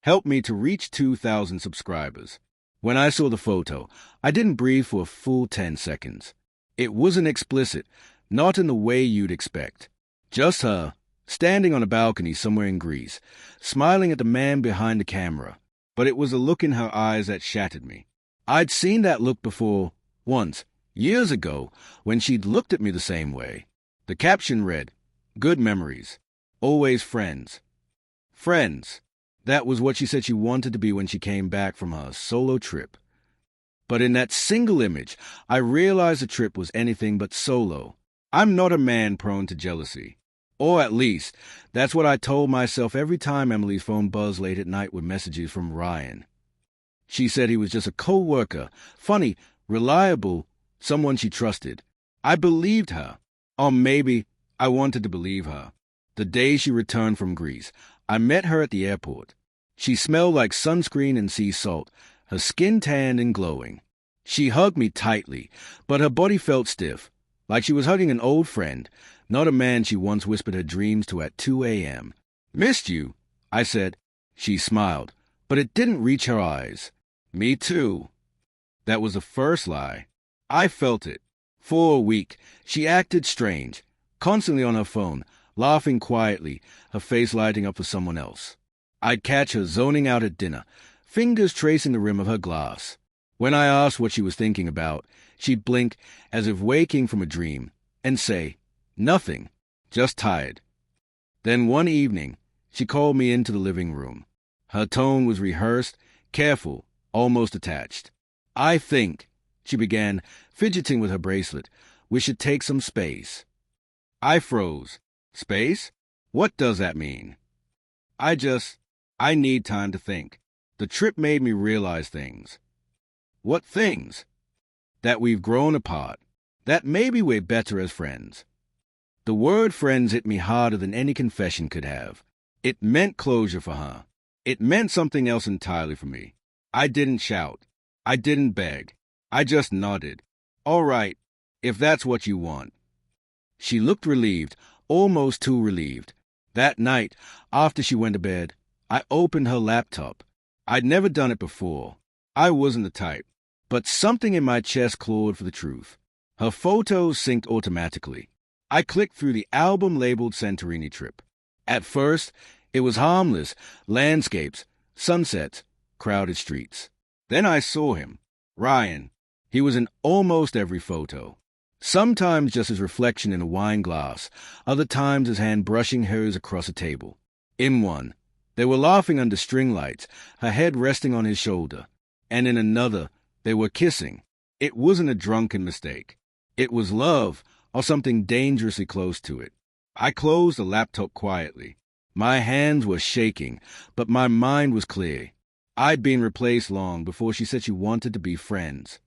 helped me to reach 2,000 subscribers. When I saw the photo, I didn't breathe for a full 10 seconds. It wasn't explicit, not in the way you'd expect. Just her, standing on a balcony somewhere in Greece, smiling at the man behind the camera. But it was a look in her eyes that shattered me. I'd seen that look before, once, years ago, when she'd looked at me the same way. The caption read, "Good memories. Always friends." Friends. That was what she said she wanted to be when she came back from her solo trip. But in that single image, I realized the trip was anything but solo. I'm not a man prone to jealousy. Or at least, that's what I told myself every time Emily's phone buzzed late at night with messages from Ryan. She said he was just a co-worker, funny, reliable, someone she trusted. I believed her. Or maybe I wanted to believe her. The day she returned from Greece, I met her at the airport. She smelled like sunscreen and sea salt, her skin tanned and glowing. She hugged me tightly, but her body felt stiff, like she was hugging an old friend, not a man she once whispered her dreams to at 2 a.m. "Missed you," I said. She smiled, but it didn't reach her eyes. "Me too." That was the first lie. I felt it. For a week, she acted strange, constantly on her phone, laughing quietly, her face lighting up for someone else. I'd catch her zoning out at dinner, fingers tracing the rim of her glass. When I asked what she was thinking about, she'd blink as if waking from a dream and say, "Nothing, just tired." Then one evening, she called me into the living room. Her tone was rehearsed, careful, almost attached. "I think," she began, fidgeting with her bracelet, "we should take some space." I froze. Space? What does that mean? I need time to think. The trip made me realize things. What things? That we've grown apart. That maybe we're better as friends. The word friends hit me harder than any confession could have. It meant closure for her. It meant something else entirely for me. I didn't shout. I didn't beg. I just nodded. "All right, if that's what you want." She looked relieved, almost too relieved. That night, after she went to bed, I opened her laptop. I'd never done it before. I wasn't the type. But something in my chest clawed for the truth. Her photos synced automatically. I clicked through the album labeled Santorini trip. At first, it was harmless, landscapes, sunsets, crowded streets. Then I saw him, Ryan. He was in almost every photo. Sometimes just his reflection in a wine glass, other times his hand brushing hers across a table. In one, they were laughing under string lights, her head resting on his shoulder. And in another, they were kissing. It wasn't a drunken mistake. It was love, or something dangerously close to it. I closed the laptop quietly. My hands were shaking, but my mind was clear. I'd been replaced long before she said she wanted to be friends.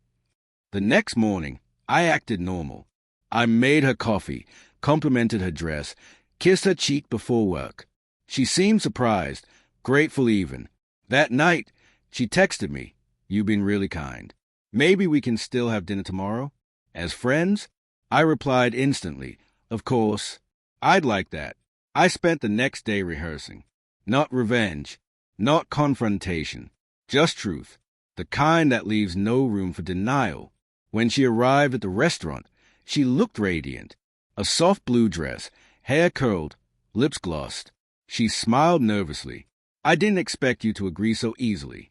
The next morning, I acted normal. I made her coffee, complimented her dress, kissed her cheek before work. She seemed surprised, grateful even. That night, she texted me, "You've been really kind. Maybe we can still have dinner tomorrow? As friends?" I replied instantly, "Of course. I'd like that." I spent the next day rehearsing. Not revenge, not confrontation, just truth, the kind that leaves no room for denial. When she arrived at the restaurant, she looked radiant. A soft blue dress, hair curled, lips glossed. She smiled nervously. "I didn't expect you to agree so easily."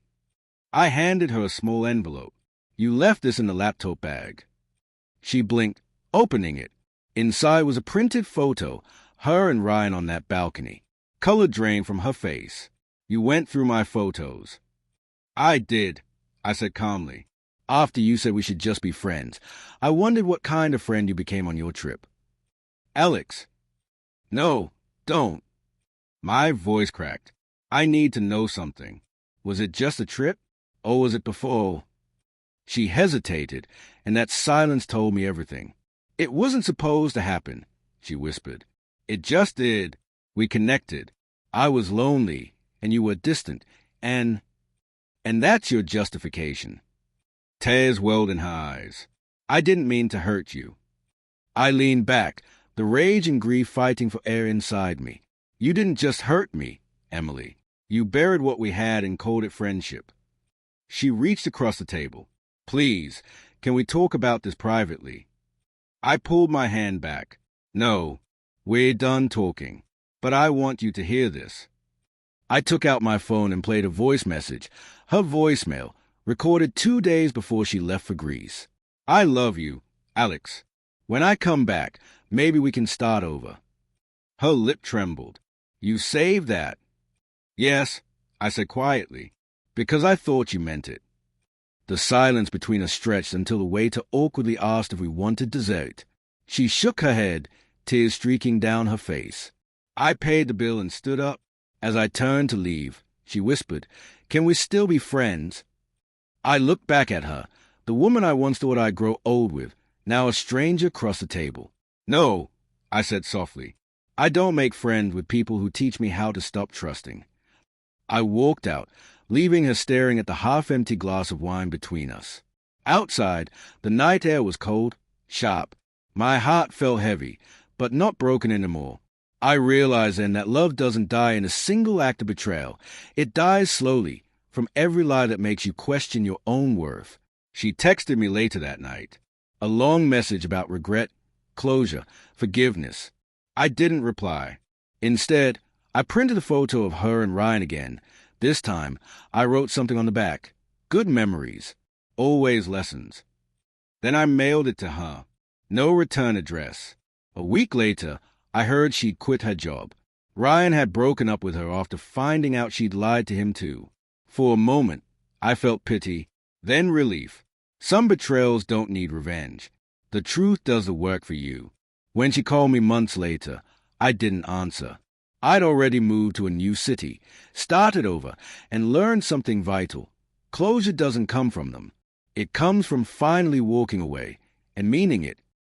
I handed her a small envelope. "You left this in the laptop bag." She blinked, opening it. Inside was a printed photo, her and Ryan on that balcony. Color drained from her face. "You went through my photos." "I did," I said calmly. "After you said we should just be friends, I wondered what kind of friend you became on your trip." "Alex." "No, don't." My voice cracked. "I need to know something. Was it just a trip? Or was it before?" She hesitated, and that silence told me everything. "It wasn't supposed to happen," she whispered. "It just did. We connected. I was lonely, and you were distant, and that's your justification." Tears welled in her eyes. "I didn't mean to hurt you." I leaned back, the rage and grief fighting for air inside me. "You didn't just hurt me, Emily. You buried what we had and called it friendship. She reached across the table. Please, can we talk about this privately? I pulled my hand back. No, we're done talking. But I want you to hear this. I took out my phone and played a voice message, her voicemail, recorded 2 days before she left for Greece. I love you, Alex. When I come back, maybe we can start over. Her lip trembled. You saved that? Yes, I said quietly, because I thought you meant it. The silence between us stretched until the waiter awkwardly asked if we wanted dessert. She shook her head, tears streaking down her face. I paid the bill and stood up. As I turned to leave, she whispered, "Can we still be friends?" I looked back at her, the woman I once thought I'd grow old with, now a stranger across the table. No, I said softly. I don't make friends with people who teach me how to stop trusting. I walked out, leaving her staring at the half-empty glass of wine between us. Outside, the night air was cold, sharp. My heart felt heavy, but not broken anymore. I realized then that love doesn't die in a single act of betrayal. It dies slowly, from every lie that makes you question your own worth. She texted me later that night. A long message about regret, closure, forgiveness. I didn't reply. Instead, I printed a photo of her and Ryan again. This time, I wrote something on the back. Good memories. Always lessons. Then I mailed it to her. No return address. A week later, I heard she'd quit her job. Ryan had broken up with her after finding out she'd lied to him too. For a moment, I felt pity, then relief. Some betrayals don't need revenge. The truth does the work for you. When she called me months later, I didn't answer. I'd already moved to a new city, started over, and learned something vital. Closure doesn't come from them. It comes from finally walking away and meaning it